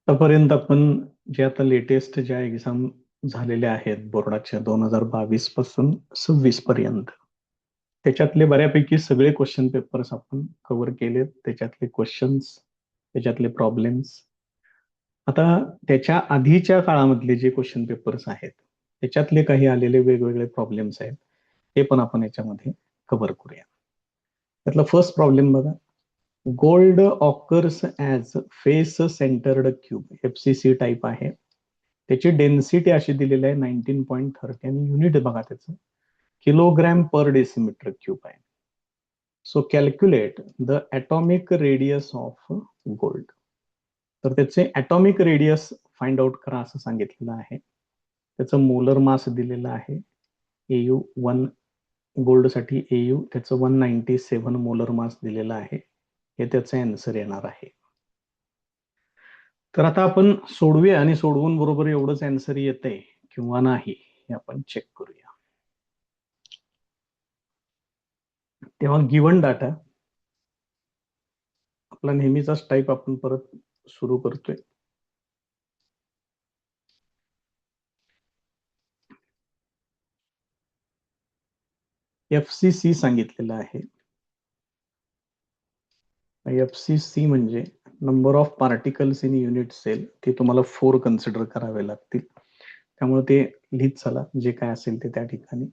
आतापर्यंत आपण जे आता लेटेस्ट ज्या एक्झाम झालेल्या आहेत बोर्डाच्या 2022 पासून 26 पर्यंत, त्याच्यातले बऱ्यापैकी सगळे क्वेश्चन पेपर्स आपण कव्हर केलेत. त्याच्यातले क्वेश्चन्स, त्याच्यातले प्रॉब्लेम्स. आता त्याच्या आधीच्या काळामधले जे क्वेश्चन पेपर्स आहेत त्याच्यातले काही आलेले वेगवेगळे प्रॉब्लेम्स आहेत, ते पण आपण याच्यामध्ये कव्हर करूया. त्यातला फर्स्ट प्रॉब्लेम बघा. Gold occurs as face centred cube, FCC type आहे. त्याची डेन्सिटी अशी दिलेली आहे 19.30 आणि युनिट बघा त्याचं किलोग्रॅम पर डेसिमीटर क्यूब आहे. So calculate the atomic radius of gold. तर त्याचे ॲटॉमिक रेडियस फाइंड आउट करा असं सांगितलेलं आहे. त्याचं मोलर मास दिलेलं आहे. AU 1 गोल्डसाठी AU त्याचं 197 मोलर मास दिलेलं आहे. हे त्याचं आन्सर येणार आहे. तर आता आपण सोडवूया आणि सोडवून बरोबर एवढंच आन्सर येतंय किंवा नाही हे आपण चेक करूया. तेव्हा गिवन डाटा आपला नेहमीचाच टाईप आपण परत सुरू करतोय. FCC सांगितलेलं आहे. FCC म्हणजे number of particles in unit cell. ते तुम्हाला 4 कन्सिडर करावे लागतील, त्यामुळे ते लिहित चला जे काय असेल ते त्या ठिकाणी.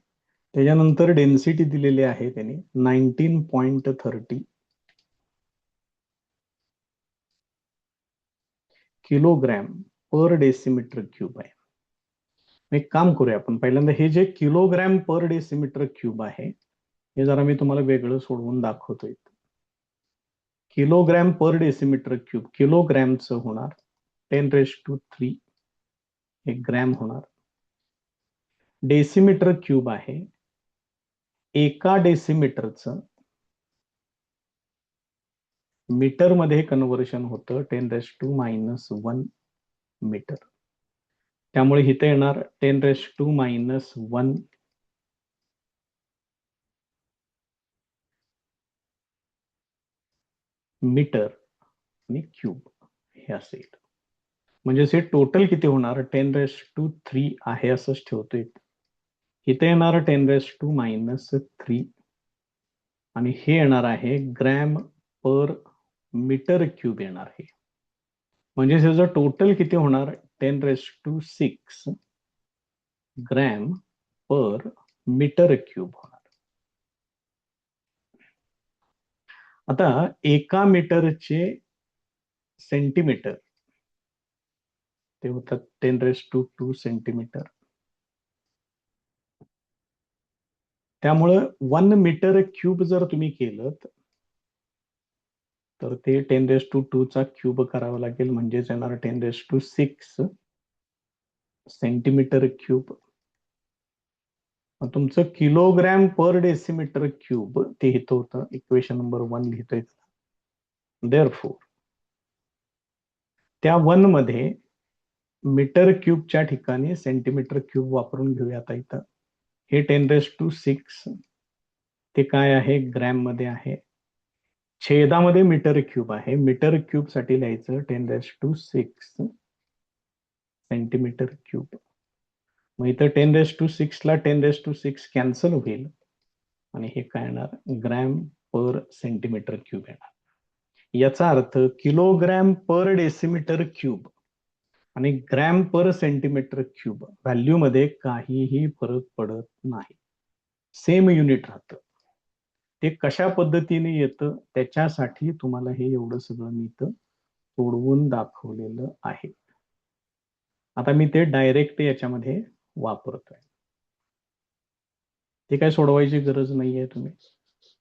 त्याच्यानंतर डेन्सिटी दिलेली आहे त्याने 19.30 किलोग्रॅम पर डेसिमीटर क्यूब आहे. एक काम करूया आपण पहिल्यांदा, हे जे किलोग्रॅम पर डेसिमीटर क्यूब आहे हे जरा मी तुम्हाला वेगळं सोडवून दाखवतोय. किलोग्रॅम पर डेसिमीटर क्यूब, किलोग्रॅमचं होणार 10⁻³ एक ग्रॅम होणार. डेसिमीटर क्यूब आहे, एका डेसिमीटरचं मीटर मध्ये कन्व्हर्शन होतं 10⁻⁻1 मीटर. त्यामुळे इथे येणार 10⁻⁻1 मीटर आणि क्यूब हे असेल. म्हणजे हे टोटल किती होणार 10⁻³ आहे असंच ठेवतोय. इथे येणार 10⁻⁻3 आणि हे येणार आहे ग्रॅम पर मीटर क्यूब येणार आहे. म्हणजे त्याचं टोटल किती होणार 10⁻⁶ ग्रॅम पर मीटर क्यूब होणार. आता एका मीटरचे सेंटीमीटर ते होतात 10⁻² सेंटीमीटर. त्यामुळं 1 मीटर क्यूब जर तुम्ही केलं तर ते 10⁻² चा क्यूब करावा लागेल, म्हणजेच येणार 10⁻⁶ सेंटीमीटर क्यूब. तुमचं किलोग्रॅम पर डेसिमीटर क्यूब ते इथं होतं, इक्वेशन नंबर 1 लिहितोय. देअरफॉर त्या 1 मध्ये मीटर क्यूबच्या ठिकाणी सेंटीमीटर क्यूब वापरून घेऊया. आता इथं हे 10⁻⁶ ते काय आहे ग्रॅम मध्ये आहे, छेदामध्ये मीटर क्यूब आहे. मीटर क्यूब साठी लिहायचं 10⁻⁶ सेंटीमीटर क्यूब. मग इथं 10⁻⁶ ला 10⁻⁶ कॅन्सल होईल आणि हे काय येणार ग्रॅम पर सेंटीमीटर क्यूब येणार. याचा अर्थ किलोग्रॅम पर डेसिमीटर क्यूब आणि gram per centimetre cube value मध्ये काहीही फरक पडत नाही, सेम युनिट राहतं. ते कशा पद्धतीने येतं त्याच्यासाठी तुम्हाला हे एवढं सगळं मी इथं सोडवून दाखवलेलं आहे. आता मी ते डायरेक्ट याच्यामध्ये वापरतोय. ते काय सोडवायची गरज नाहीये. तुम्ही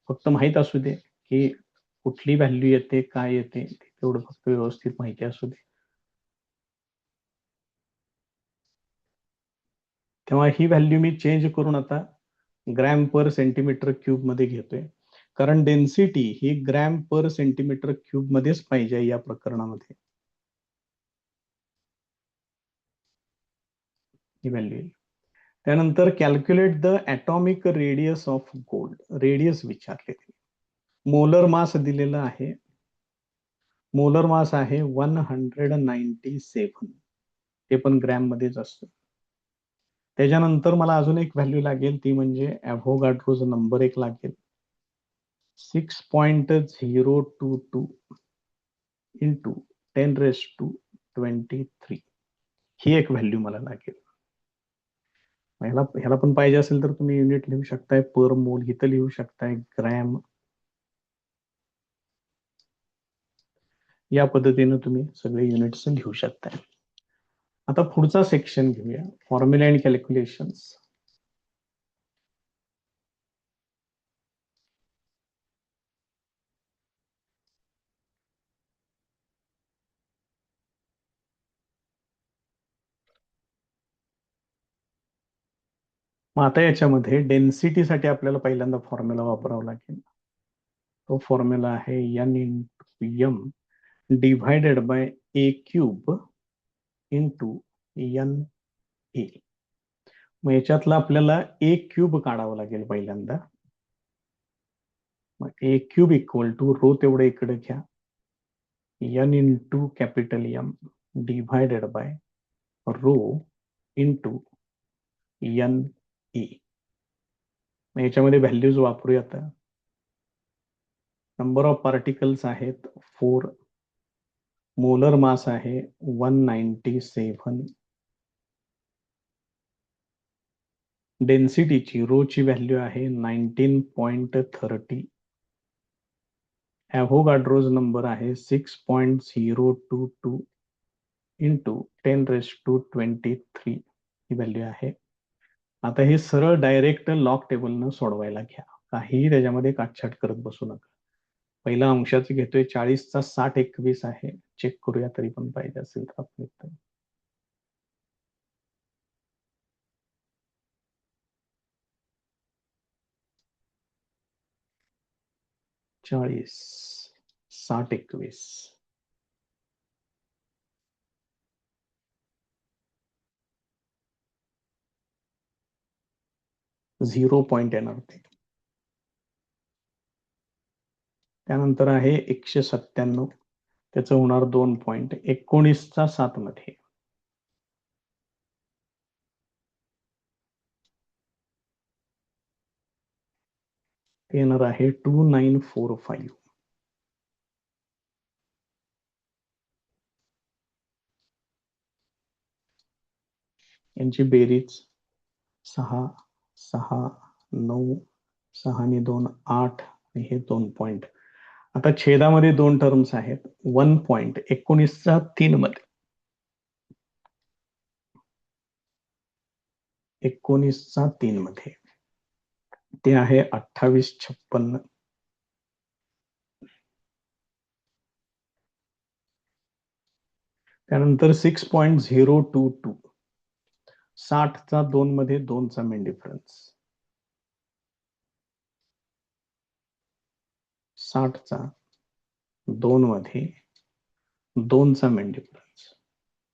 फक्त माहित असू दे की कुठली व्हॅल्यू येते, काय येते, तेवढं फक्त व्यवस्थित माहिती असू दे. तेव्हा ही व्हॅल्यू मी चेंज करून आता ग्रॅम पर सेंटीमीटर क्यूब मध्ये घेतोय, कारण डेन्सिटी ही ग्रॅम पर सेंटीमीटर क्यूब मध्येच पाहिजे या प्रकरणामध्ये. ही व्हॅल्यू येईल. त्यानंतर calculate the atomic radius of gold. Radius विचारले, मोलर मास दिलेला आहे. मोलर मास आहे 197, ते पण ग्रॅम मध्येच असतं. त्याच्यानंतर मला अजून एक व्हॅल्यू लागेल, ती म्हणजे ॲव्होगाड्रोचा नंबर एक लागेल, 6.022 इंटू 10⁻23. ही एक व्हॅल्यू मला लागेल. ह्याला पण पाहिजे असेल तर तुम्ही युनिट लिहू शकताय, पर मोल इथं लिहू शकताय, ग्रॅम. या पद्धतीने तुम्ही सगळे युनिट्स लिहू शकताय. आता पुढचा सेक्शन घेऊया, फॉर्म्युला अँड कॅल्क्युलेशन्स. मग आता याच्यामध्ये डेन्सिटीसाठी आपल्याला पहिल्यांदा फॉर्म्युला वापरावा लागेल. तो फॉर्म्युला आहे n into M divided by a cube into N A. मग याच्यातला आपल्याला ए क्यूब काढावं लागेल पहिल्यांदा. मग a cube equal to rho तेवढं इकडे घ्या, n into capital M divided by rho into N A. याच्यामध्ये व्हॅल्यूज वापरूया आता. नंबर ऑफ पार्टिकल्स आहेत 4, मोलर मास आहे 197, डेन्सिटीची रोची व्हॅल्यू आहे 19.30, ॲव्होगाड्रोज नंबर आहे 6.022 इंटू 10⁻23 ही व्हॅल्यू आहे. आता हे सरळ डायरेक्ट लॉग टेबलनं सोडवायला घ्या, काहीही त्याच्यामध्ये काटछाट करत बसू नका. पहिला अंशाचं घेतोय, 40चा 60/21 आहे, चेक करूया तरी पण पाहिजे असेल तर आपण इथं. 40, 60/21 0 पॉइंट येणार ते. त्यानंतर आहे 197, त्याचं होणार 2 पॉइंट. 19चा 7 मध्ये ते येणार आहे 2945. यांची बेरीज 6, 6, 9, 6 आणि 2 8 आणि हे 2 पॉइंट. आता छेदामध्ये 2 टर्म्स आहेत, 1 पॉइंट 19चा 3 मध्ये, 19चा 3 मध्ये ते आहे 2856. त्यानंतर 6.022, 60चा 2 मध्ये 2चा मेन डिफरन्स, 60चा 2 मध्ये 2चा मेन डिफरन्स,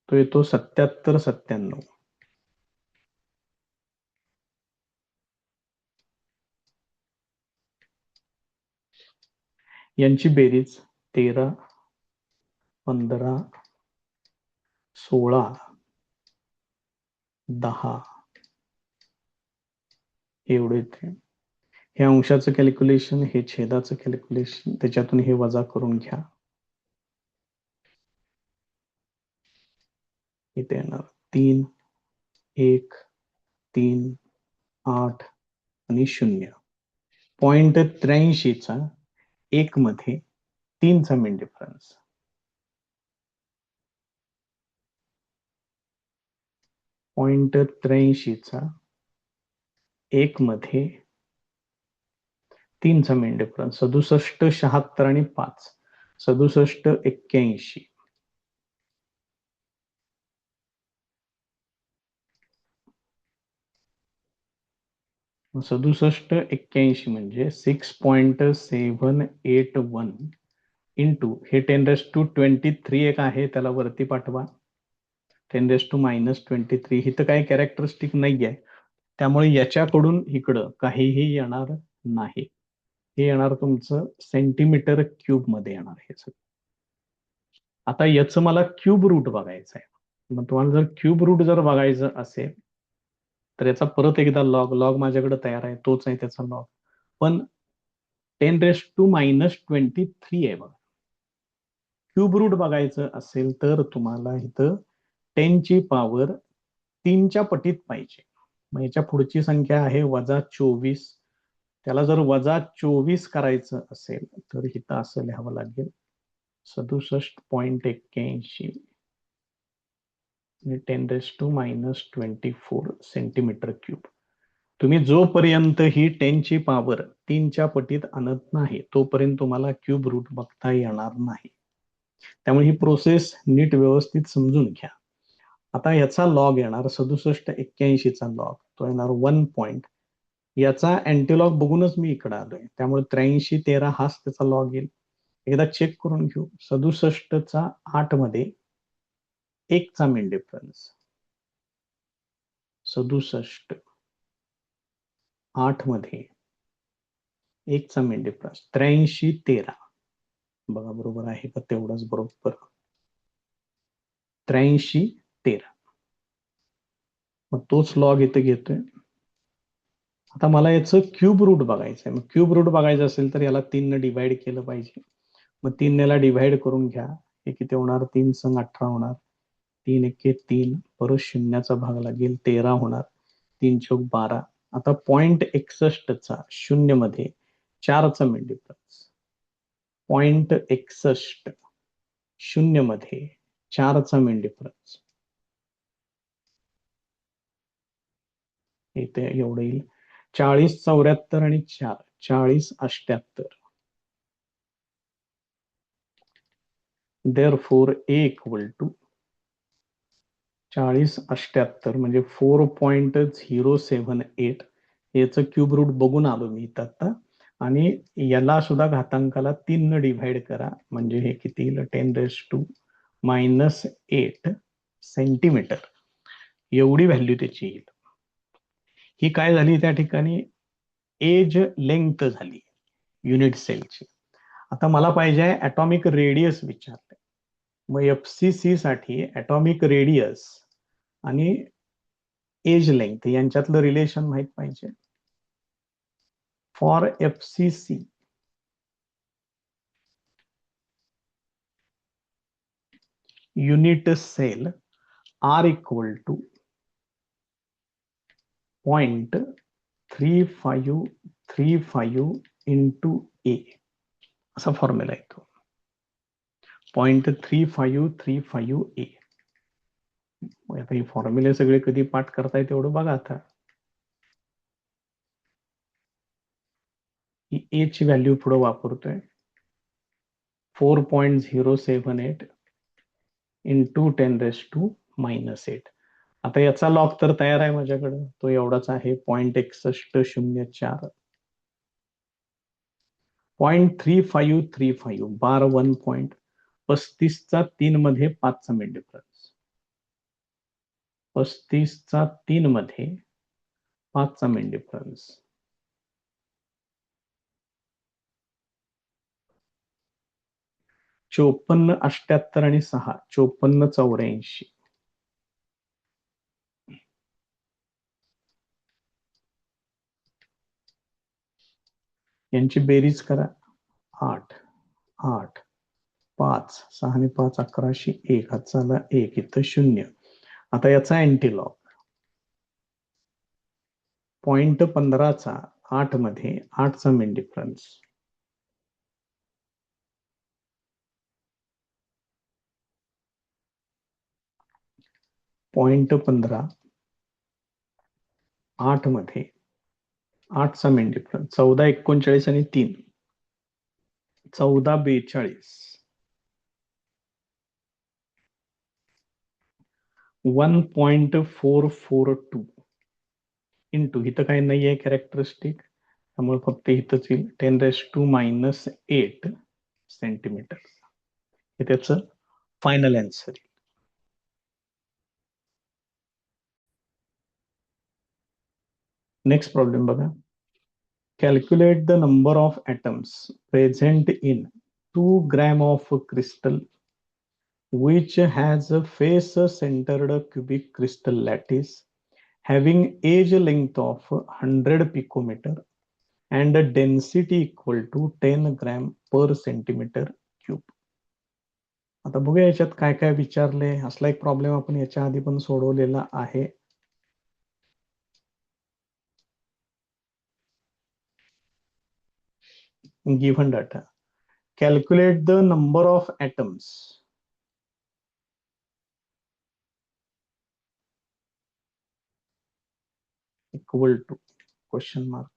तो येतो 77-97. यांची बेरीज 13, 15, 16, 10 एवढे येते. हे अंशाचं कॅल्क्युलेशन, हे छेदाचं कॅल्क्युलेशन, त्याच्यातून हे वजा करून घ्या. इथे येणार 3, 1, 3, 8 आणि 0. 0.83चा 1 मध्ये 3चा मेन डिफरन्स, 0.83चा 1 मध्ये 3चा मेन डिफरन्स, 67, 76 आणि 5, 67, 81. 67, 81 म्हणजे 6.781 इंटू हे 10⁻23 एक आहे, त्याला वरती पाठवा, 10⁻−23. इथं काही कॅरेक्टरिस्टिक नाही आहे, त्यामुळे याच्याकडून इकडं काहीही येणार नाही. हे येणार तुमचं सेंटीमीटर क्यूब मध्ये येणार हे सगळं. आता याचं मला क्यूब रूट बघायचं आहे. मग तुम्हाला जर क्यूब रूट जर बघायचं असेल तर याचा परत एकदा लॉग लॉग माझ्याकडे तयार आहे, तोच आहे त्याचा लॉग. पण 10⁻⁻23 आहे बघा. क्यूब रूट बघायचं असेल तर तुम्हाला इथं 10⁻³ पटीत पाहिजे. मग याच्या पुढची संख्या आहे -24. त्याला जर -24 करायचं असेल तर इथं असं लिहावं लागेल 67.81 10⁻⁻24 सेंटीमीटर क्यूब. तुम्ही जोपर्यंत ही 10⁻³ पटीत आणत नाही तोपर्यंत तुम्हाला क्यूब रूट बघता येणार नाही. त्यामुळे ही प्रोसेस नीट व्यवस्थित समजून घ्या. आता याचा लॉग येणार 67.81चा लॉग, तो येणार 1 याचा अँटीलॉग बघूनच मी इकडे आलोय, त्यामुळे 8313 हाच त्याचा लॉग येईल. एकदा चेक करून घेऊ. 67चा 8 मध्ये 1चा मेन डिफरन्स, 67 8 मध्ये 1चा मेन डिफरन्स 8313. बघा बरोबर आहे का? तेवढंच बरोबर 8313. मग तोच लॉग इथे घेतोय. आता मला याचं क्यूब रूट बघायचं आहे. मग क्यूब रूट बघायचं असेल तर याला 3 ने डिवाइड केलं पाहिजे. मग 3 याला डिवाइड करून घ्या. हे किती होणार? 3 संग 18 होणार. 3 एके 3, परत शून्याचा भाग लागेल 13 होणार. 3 चौक 12. आता 0.61चा 0 मध्ये 4चा मिड डिफरन्स, 0.61 0 मध्ये 4चा मिड डिफरन्स, इथे एवढं येईल 40 74 आणि 4 40 78. therefore a equal to 40 78 म्हणजे 4.078. याचं क्यूब रूट बघून आलो मी इथं आता. आणि याला सुद्धा घातांकाला 3 न डिव्हाइड करा म्हणजे हे किती येईल? 10⁻⁻8 सेंटीमीटर एवढी व्हॅल्यू त्याची येईल. ही काय झाली त्या ठिकाणी? एज लेंथ झाली युनिट सेलची. आता मला पाहिजे आहे ऍटॉमिक रेडियस विचारले. मग FCC साठी ऍटॉमिक रेडियस आणि एज लेंथ यांच्यातलं रिलेशन माहित पाहिजे. For FCC unit cell R equal to 0.3535 into a असा फॉर्म्युला येतो. 0.3535 ए. आता हे फॉर्म्युले सगळे कधी पाठ करताय तेवढं बघा. आता ही ए ची व्हॅल्यू पुढे वापरतोय 4.078 इंटू 10⁻⁻8. आता याचा लॉग तर तयार आहे माझ्याकडे, तो एवढाच आहे 0.6104. 0.3535 बार 1 पॉइंट 35चा 3 मध्ये 5चा मिड डिफरन्स, 35चा 3 मध्ये 5चा मिड डिफरन्स, 54 78 आणि 6 54 84. यांची बेरीज करा. 8 8 5 6 आणि 5 11, 1 हातचाला 1 इथं 0. आता याचा अँटीलॉग 0.15चा 8 मध्ये 8चा मेन डिफरन्स, 0.15 8 मध्ये 8चा मेन डिफरन्स 14 39 आणि 3 14 42. 1.442 इंटू इथं काही नाही आहे कॅरेक्टरिस्टिक, त्यामुळे फक्त इथंच येईल 10⁻⁻8 सेंटीमीटर. हे त्याचं फायनल आन्सर. नेक्स्ट प्रॉब्लेम बघा. Calculate the number of atoms present in 2 grams of crystal which has a face centered cubic crystal lattice having edge length of 100 picometer and a density equal to 10 gram per centimeter cube. आता बघूया याच्यात काय काय विचारले. असला एक problem आपण याच्या आधी पण सोडवलेला आहे. Given data, calculate the number of atoms equal to question mark.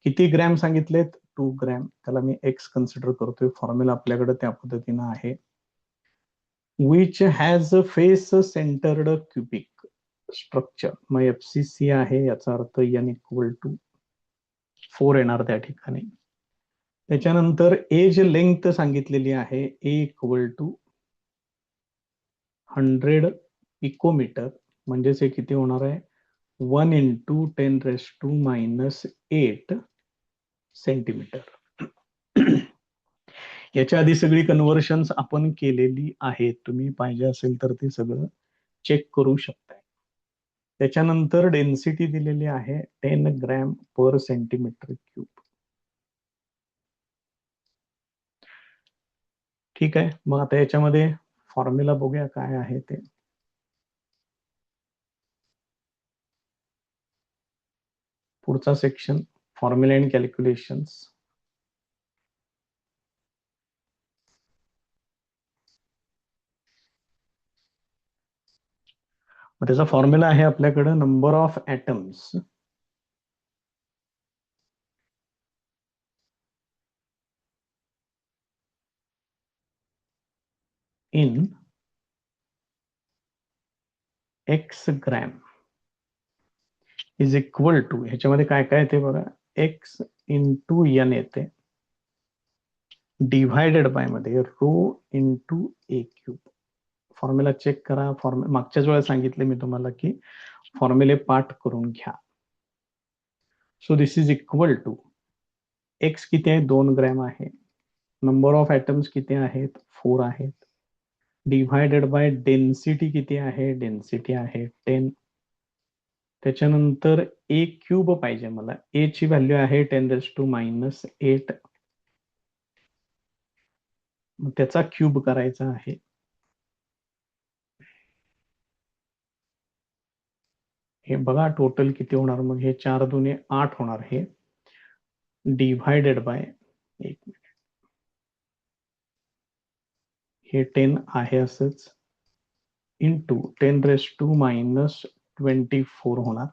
किती ग्रॅम सांगितलेत? 2 ग्रॅम. त्याला मी एक्स कन्सिडर करतोय. फॉर्म्युला आपल्याकडे त्या पद्धतीनं आहे. Which has a face centred cubic structure. मग FCC आहे, याचा अर्थ n इक्वल टू 4 येणार त्या ठिकाणी. त्याच्यानंतर एज लेंथ सांगितलेली आहे ए इक्वल टू 100 पिकोमीटर, म्हणजेच हे किती होणार आहे? 1 इंटू 10⁻⁻8 सेंटीमीटर. याच्या आधी सगळी कन्व्हर्शन्स आपण केलेली आहेत. तुम्ही पाहिजे असेल तर ते सगळं चेक करू शकताय. त्याच्यानंतर डेन्सिटी दिलेली आहे 10 ग्रॅम पर सेंटीमीटर क्यूब. ठीक आहे. मग आता याच्यामध्ये फॉर्म्युला बघूया काय आहे ते. पुढचा सेक्शन फॉर्म्युला अँड कॅल्क्युलेशन्स. त्याचा फॉर्म्युला आहे आपल्याकडे number of atoms in x gram is equal to, ह्याच्यामध्ये काय काय येते बघा, एक्स इंटू एन येते डिव्हायडेड बाय मध्ये rho into a cube. Formula check करा. मागच्याच वेळेला सांगितले मी तुम्हाला की फॉर्म्युले पाठ करून घ्या. So this is equal to x किती आहे? 2 ग्रॅम आहे. नंबर ऑफ ॲटम्स किती आहेत? 4 आहेत. डिव्हायडेड बाय डेन्सिटी किती आहे? डेन्सिटी आहे 10. त्याच्यानंतर ए क्यूब पाहिजे मला. ए ची व्हॅल्यू आहे 10⁻⁻8. त्याचा क्यूब करायचा आहे. हे बघा टोटल किती होणार. मग हे 4 दुने 8 होणार. हे डिव्हायडेड बाय, एक मिनिट, हे 10 आहे असंच, इंटू 10⁻⁻24 होणार.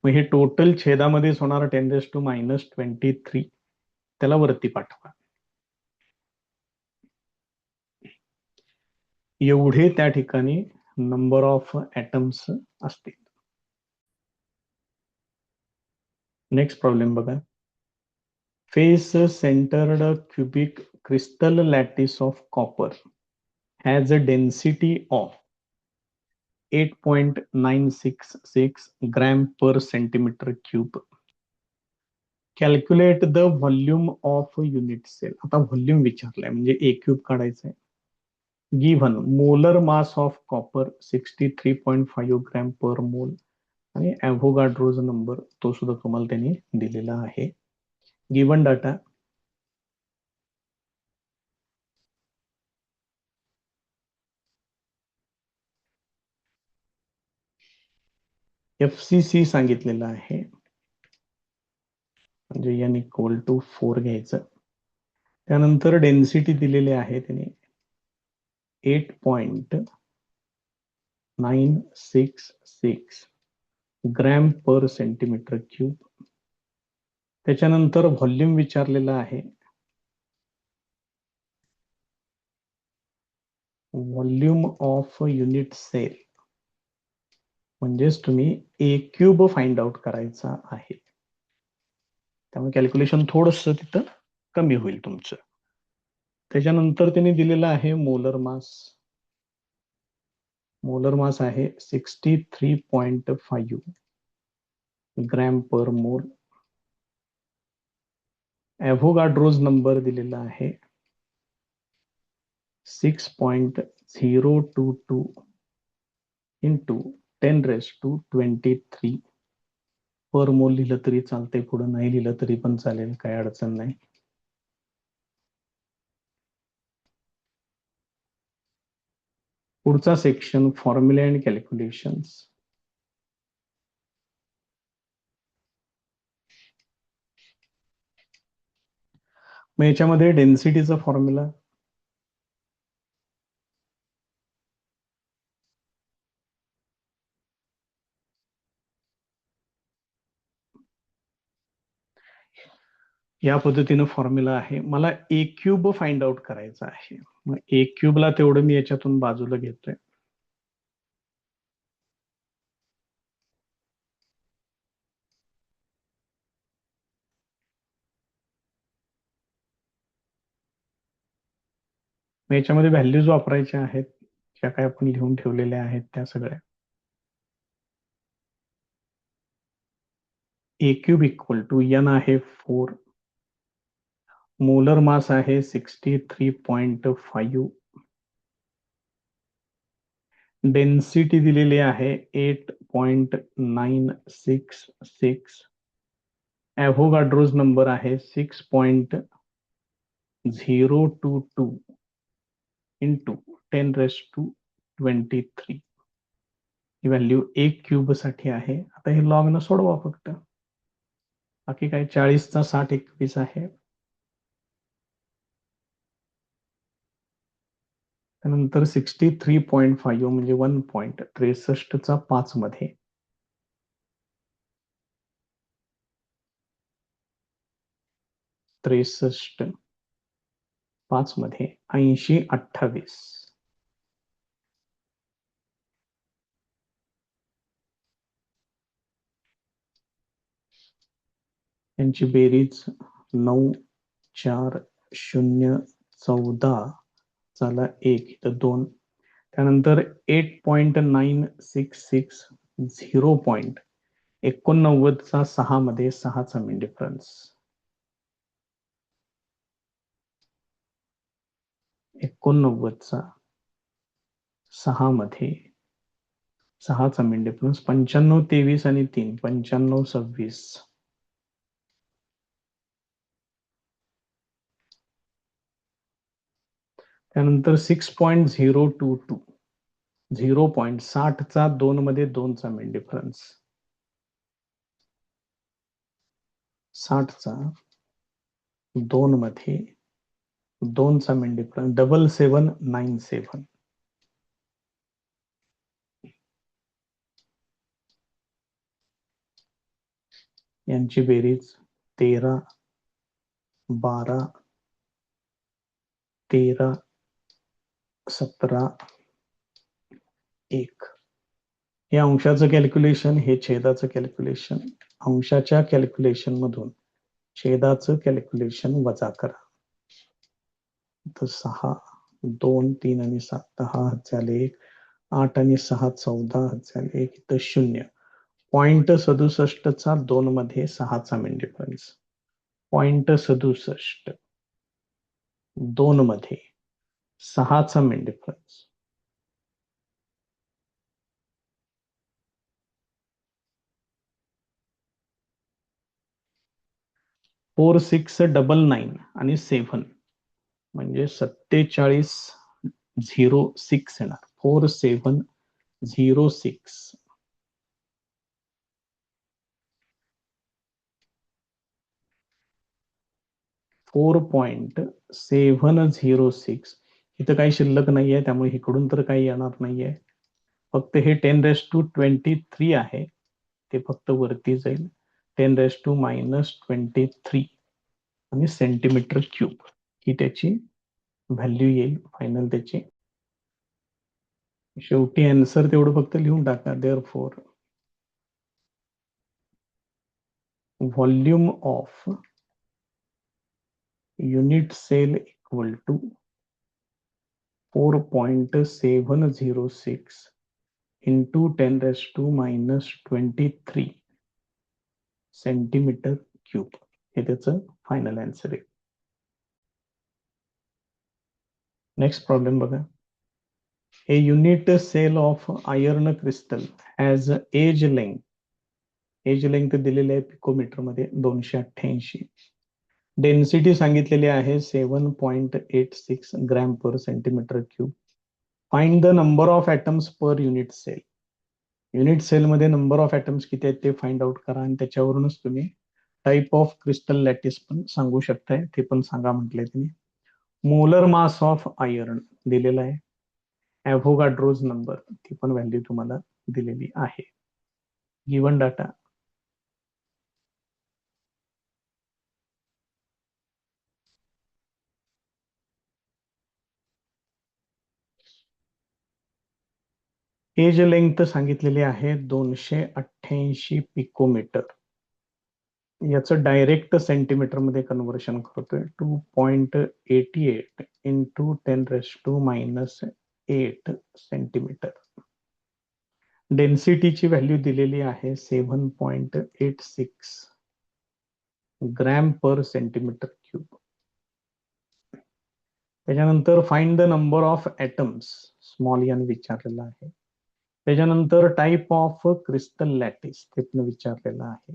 मग हे टोटल छेदामध्येच होणार 10⁻⁻23. त्याला वरती पाठवा. एवढे त्या ठिकाणी नंबर ऑफ ॲटम्स असतील. नेक्स्ट प्रॉब्लेम बघा. Face centred cubic crystal lattice of copper has a density of 8.966 gram per centimeter cube. Calculate the volume of unit cell. आता व्हॉल्यूम विचारलाय म्हणजे ए क्यूब काढायचंय. Given molar mass of copper 63.5 gram per मोल आणि ॲव्होगाड्रोज number तो सुद्धा तुम्हाला त्यांनी दिलेला आहे. गिव्हन डाटा, FCC सांगितलेलं आहे, म्हणजे n इक्वल टू 4 घ्यायचं. त्यानंतर डेन्सिटी दिलेली आहे त्याने 8.966 ग्रॅम पर सेंटीमीटर क्यूब. त्याच्यानंतर व्हॉल्यूम विचारलेलं आहे. व्हॉल्यूम ऑफ युनिट सेल म्हणजेच तुम्ही ए क्यूब फाइंड आउट करायचा आहे. त्यामुळे कॅल्क्युलेशन थोडस तिथं कमी होईल तुमचं. त्याच्यानंतर त्यांनी दिलेलं आहे मोलर मास. मोलर मास आहे 63.5 ग्रॅम पर मोल. ॲव्होगाड्रोज नंबर दिलेला आहे 6.022 इंटू 10⁻23 पर मोल लिहिलं तरी चालते, पुढे नाही लिहिलं तरी पण चालेल, काही अडचण नाही. पुढचा सेक्शन फॉर्म्युले अँड कॅल्क्युलेशन्स. मग याच्यामध्ये डेन्सिटीचा फॉर्म्युला या पद्धतीनं फॉर्म्युला आहे. मला ए क्यूब फाइंड आउट करायचा आहे. मग ए क्यूबला तेवढं मी याच्यातून बाजूला घेतोय. मग याच्यामध्ये व्हॅल्यूज वापरायच्या आहेत, ज्या काय आपण लिहून ठेवलेल्या आहेत त्या सगळ्या. ए क्यूब इक्वल टू एन आहे 4, मोलर मास आहे 63.5, डेन्सिटी दिलेली आहे 8.966, ॲव्होगाड्रोज नंबर आहे 6.022 इंटू 10⁻23. ही व्हॅल्यू एक क्यूब साठी आहे. आता हे लॉग न सोडवा फक्त, बाकी काय 40चा 60 आहे. त्यानंतर 63.5 म्हणजे 1.63चा 5 मध्ये 63 5 मध्ये 8028. यांची बेरीज 9 4 0 14 चला 1 इथं 2. त्यानंतर 8.966 0.89चा 6 मध्ये 6चा मीन डिफरन्स, 89चा 6 मध्ये 6चा मीन डिफरन्स, 95 23 आणि 3 95 26. त्यानंतर 6.022 0.60चा 2 मध्ये 2चा मीन डिफरन्स, 60चा 2 मध्ये 2चा मीन डिफरन्स 7797. यांची बेरीज 13 12 13 17 1. हे अंशाचं कॅल्क्युलेशन, हे छेदाचं कॅल्क्युलेशन. अंशाच्या कॅल्क्युलेशन मधून छेदाचं कॅल्क्युलेशन वजा करा. तर 6 2 3 आणि 7 10 झाले 1, 8 आणि 6 14 झाले 1, इथं 0.67चा 2 मध्ये 6चा मीन डिफरन्स, 0.67 2 मध्ये 6चा मीन डिफरन्स, 4699 आणि 7 म्हणजे 4706 येणार. 4706. 4.706. इथं काही शिल्लक नाहीये, त्यामुळे इकडून तर काही येणार नाहीये. फक्त हे 10⁻23 आहे, ते फक्त वरती जाईल. 10⁻−23 आणि सेंटीमीटर क्यूब ही त्याची व्हॅल्यू येईल फायनल त्याची. शेवटी आन्सर तेवढं फक्त लिहून टाका. Therefore volume of unit cell equal to 4.706 into 10⁻23 centimetre cube, हे त्याचं फायनल आन्सर आहे. नेक्स्ट प्रॉब्लेम बघा. A unit cell of iron crystal has edge length दिलेली आहे पिकोमीटर मध्ये 288. डेन्सिटी सांगितलेली आहे 7.86 gram per centimetre cube. Find the number of atoms per unit cell. Unit सेलमध्ये नंबर ऑफ ॲटम्स किती आहेत ते फाइंड आउट करा आणि त्याच्यावरूनच तुम्ही टाईप ऑफ क्रिस्टल लॅटिस पण सांगू शकताय, ते पण सांगा म्हटलंय तुम्ही. मोलर मास ऑफ आयर्न दिलेला आहे. ॲव्होगाड्रोज नंबर ती पण व्हॅल्यू तुम्हाला दिलेली आहे. Given data. एज लेंथ सांगितलेली आहे 288 पिकोमीटर. याचं डायरेक्ट सेंटीमीटर मध्ये कन्व्हर्शन करतोय. 2.88 इंटू 10⁻⁻8 सेंटीमीटर. डेन्सिटीची व्हॅल्यू दिलेली आहे 7.86 ग्रॅम पर सेंटीमीटर क्यूब. त्याच्यानंतर find the number of atoms small n विचारलेला आहे. त्याच्यानंतर टाईप ऑफ क्रिस्टल लॅटिस ते पण विचारलेलं आहे.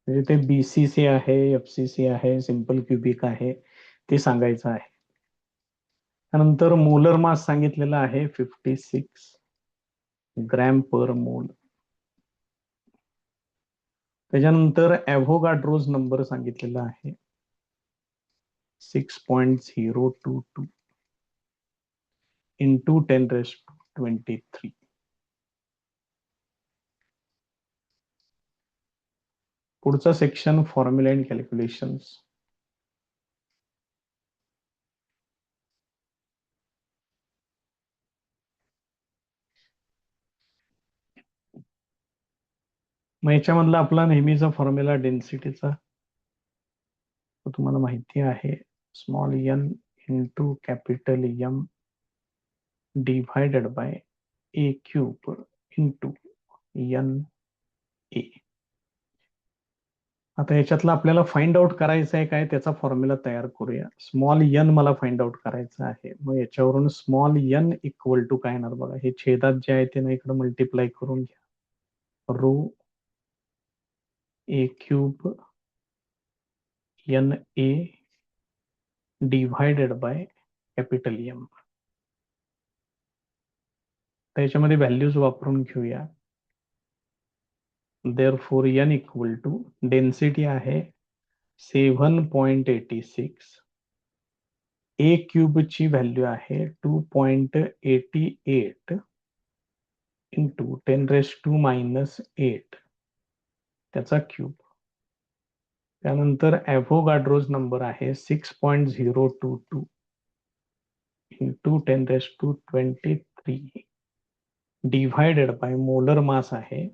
म्हणजे ते बीसीसी आहे, एफसीसी आहे, सिंपल क्युबिक आहे, ते सांगायचं आहे. त्यानंतर मोलर मास सांगितलेला आहे 56 ग्रॅम पर मोल. त्याच्यानंतर ॲव्होगाड्रोज नंबर सांगितलेला आहे 6.022 इंटू 10⁻23. पुढचा सेक्शन फॉर्म्युला अँड कॅल्क्युलेशन्स. मग याच्यामधला आपला नेहमीचा फॉर्म्युला डेन्सिटीचा तुम्हाला माहिती आहे, small n into capital M divided by a cube into N A. आता याच्यातलं आपल्याला फाइंड आउट करायचं आहे काय, त्याचा फॉर्म्युला तयार करूया. स्मॉल एन मला फाइंड आउट करायचं आहे. मग याच्यावरून स्मॉल एन इक्वल टू काय येणार बघा. हे छेदात जे आहे ते ना इकडे मल्टिप्लाय करून घ्या. Rho a cube N A divided by capital M. त्याच्यामध्ये व्हॅल्यूज वापरून घेऊया. Therefore n equal to density आहे 7.86. ए क्यूबची व्हॅल्यू आहे 2.88 इंटू 10⁻⁻8 त्याचा क्यूब. त्यानंतर ॲव्होगाड्रोज नंबर आहे 6.022 into 10⁻23 divided by molar mass आहे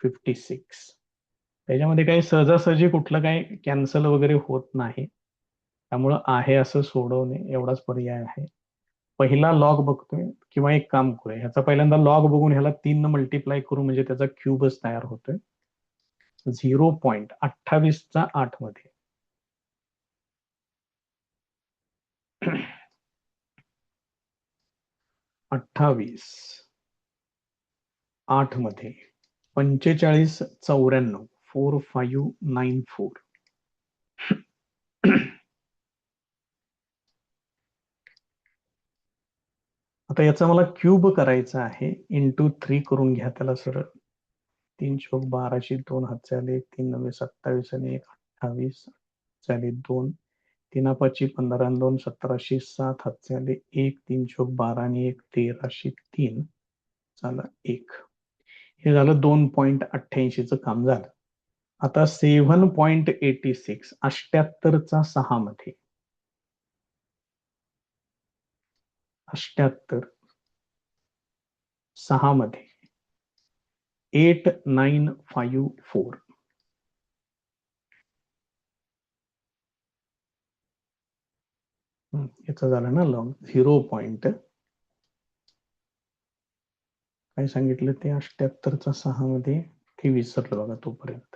56. त्याच्यामध्ये काही सहजासहजी कुठलं काही कॅन्सल वगैरे होत नाही, त्यामुळं आहे असं सोडवणे एवढाच पर्याय आहे. पहिला लॉग बघतोय किंवा एक काम करूया, ह्याचा पहिल्यांदा लॉग बघून ह्याला 3 मल्टिप्लाय करू म्हणजे त्याचा क्यूबच तयार होतोय. 0.28 मध्ये 28 मध्ये 4594 4594. आता याचा मला क्यूब करायचा आहे. इंटू 3 करून घ्या त्याला सरळ. 3 चोक 12 2 हात झाले, 3 9 27 आणि 1 28 झाले 2, 3 5 15 आणि 2 17 7 हात झाले 1, 3 चोक 12 आणि 1 13 3 झालं 1. हे झालं 2.88चं काम झालं. आता 7.86 78चा 6 मध्ये 78 6 मध्ये 8954. याचं झालं ना लॉंग 0. काय सांगितलं ते 78चा 6 मध्ये ते विसरलं बघा तोपर्यंत.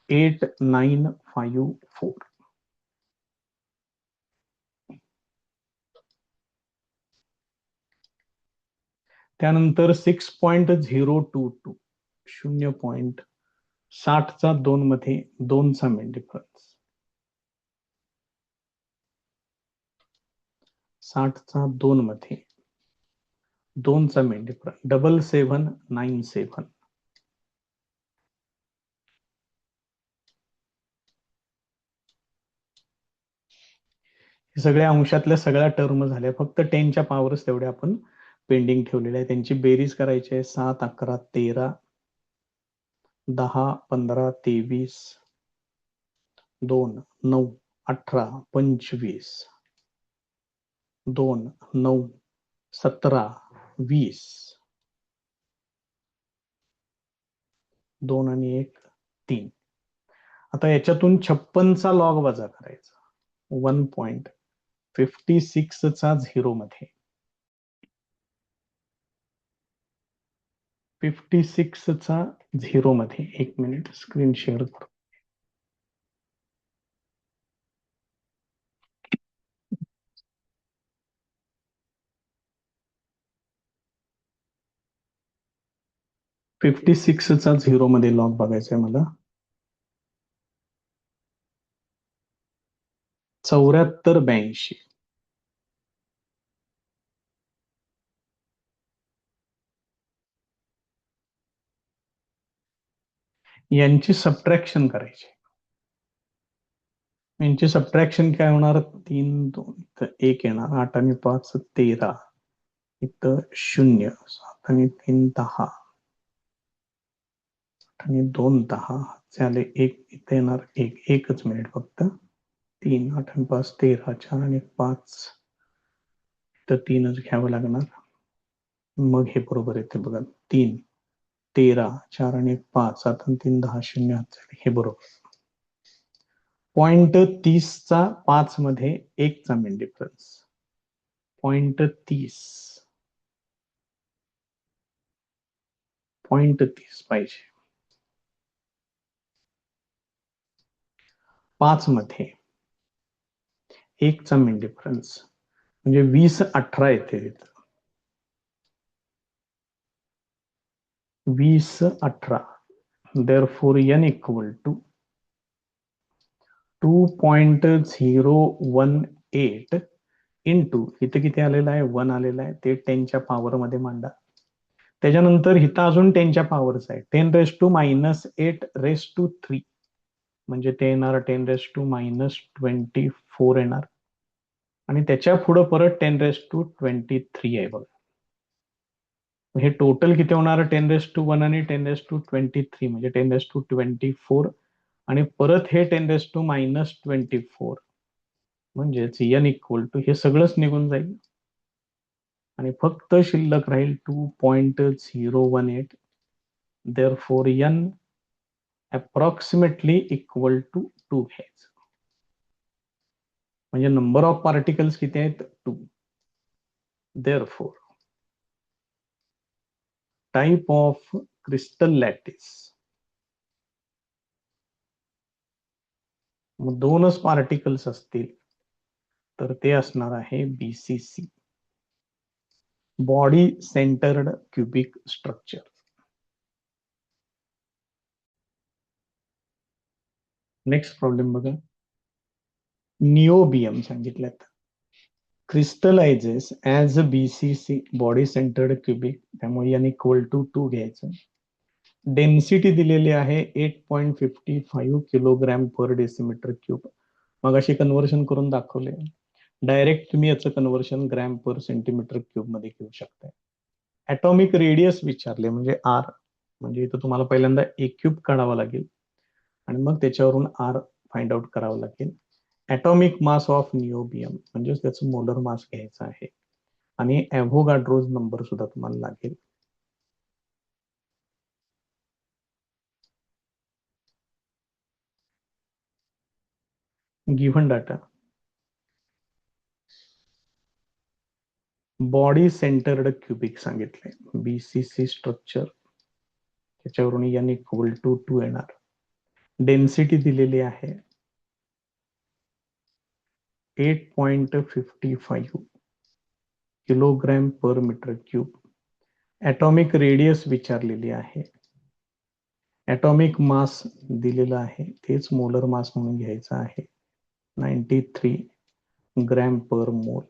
8954. त्यानंतर 6.022 0.60चा 2 मध्ये 2चा मेन डिफरन्स. 60चा 2 मध्ये 2चा मेन डिफरन्स 7797. हे सगळ्या अंशातल्या सगळ्या टर्म झाल्या, फक्त 10च्या पॉवरच तेवढे आपण पेंडिंग ठेवलेले आहे. त्यांची बेरीज करायची आहे. 7, 11, 13, 10, 15, 23, 2, 9, 18, 25, 2, 9, 17, 20, 2 आणि 1 3. आता याच्यातून 56चा लॉग वजा करायचा. 1.56चा 0 मध्ये 56चा 0 मध्ये 1 मिनिट स्क्रीन शेअर करू. फिफ्टी सिक्सचा 0 मध्ये लॉग बघायचा आहे मला. 7482. यांची सबट्रॅक्शन करायची. यांची सबट्रॅक्शन काय होणार? 3, 2 तर 1 येणार. 8 आणि 5 13, इथं 0, 7 आणि 3 10, 8 आणि 2 10 झाले. 1 इथे येणार. 1 मिनिट फक्त. 3, 8 आणि 5 13, 4 आणि 5 तर 3च घ्यावं लागणार. मग हे बरोबर येते बघा. 3, 13, 4 आणि 5, 7 आणि 3 10, 0 झाले. हे बरोबर. 0.30चा 5 मध्ये 1चा मेन डिफरन्स. 0.30 पाहिजे. 5 मध्ये 1चा मेन डिफरन्स म्हणजे 2018 येते तिथं. 2018. therefore n equal to 2.018 into इथं किती आलेलं आहे? 1 आलेलं आहे. ते 10च्या पॉवर मध्ये मांडा. त्याच्यानंतर इथं अजून 10च्या पॉवरच आहे. 10⁻⁻3 म्हणजे ते येणार 10⁻⁻24 येणार. आणि त्याच्या पुढे परत 10⁻23 आहे बघा. हे टोटल किती होणार? 10⁻1 आणि 10⁻23 म्हणजे 10⁻24 आणि परत हे 10⁻⁻24 म्हणजेच n इक्वल टू हे सगळंच निघून जाईल आणि फक्त शिल्लक राहील 2.018. therefore n approximately equal to 2 घ्यायचं. म्हणजे नंबर ऑफ पार्टिकल्स किती आहेत? 2. therefore type of crystal lattice, मग 2च पार्टिकल्स असतील तर ते असणार आहे BCC, body centred cubic structure. Next problem बघा. निओबियम सांगितल्यात. Crystallises as BCC, body centred cubic, त्यामुळे n इक्वल टू 2 घ्यायचं. डेन्सिटी दिलेली आहे 8.55 किलोग्रॅम पर डेसिमीटर क्यूब. मग अशी कन्व्हर्शन करून दाखवले. डायरेक्ट तुम्ही याचं conversion gram per centimetre cube मध्ये घेऊ शकता. ऍटॉमिक रेडियस विचारले म्हणजे आर, म्हणजे इथं तुम्हाला पहिल्यांदा ए क्यूब काढावा लागेल आणि मग त्याच्यावरून आर फाइंड आउट करावं लागेल. ऍटॉमिक मास ऑफ निओबियम म्हणजेच त्याचं मोलर मास घ्यायचं आहे आणि ॲव्होगाड्रोज नंबर सुद्धा तुम्हाला लागेल. Given data body centred cubic सांगितले, BCC स्ट्रक्चर, त्याच्यावरून n इक्वल टू 2 येणार. डेन्सिटी दिलेली आहे 8.55 किलोग्रॅम पर मीटर क्यूब. ॲटॉमिक रेडियस विचारलेली आहे. ॲटॉमिक मास दिलेला आहे, तेच मोलर मास म्हणून घ्यायचा आहे, 93 ग्रॅम पर मोल.